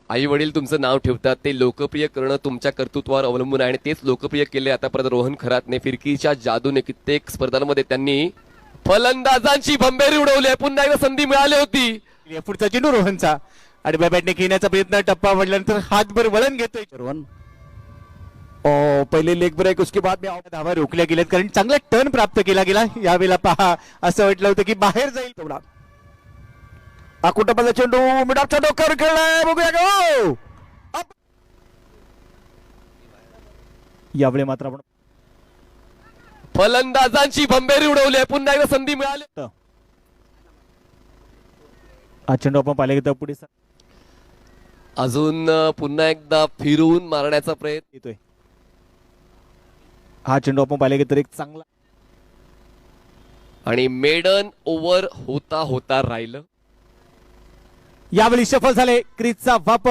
आई वडील तुमचं नाव ठेवतात ते लोकप्रिय करणं तुमच्या कर्तृत्वावर अवलंबून आहे आणि तेच लोकप्रिय केले आतापर्यंत रोहन खरातने. फिरकीच्या जादूने कित्येक स्पर्धांमध्ये त्यांनी फलंदाजांची भंबेरी उडवली आहे. पुन्हा एकदा संधी मिळाली होती. पुढचा चेंडू रोहनचा आणि बॅटने खेळण्याचा प्रयत्न, टप्पा पडल्यानंतर हातभर वळण घेतोय रोहन. पहिले लेग ब्रेक, उसके बाद धावा रोखल्या गेल्यात कारण चांगला टर्न प्राप्त केला गेला. यावेळेला पहा असं वाटलं होतं की बाहेर जाईल तेवढा. कुटपाचा चेंडू मिडापच्या डोक्यावर खेळलाय, बघूया गो. यावेळी मात्र आपण फलंदाजांची भंबेरी उडवली आहे. पुन्हा एकदा संधी मिळाली. हा चेंडू आपण पाहिला घेतो पुढे अजून पुन्हा एकदा फिरून मारण्याचा प्रयत्न येतोय. हा चेंडू आपण पाहिला घेतो एक चांगला आणि मेडन ओव्हर होता होता राहिलं. यावेळी सफल झाले. क्रीजचा वापर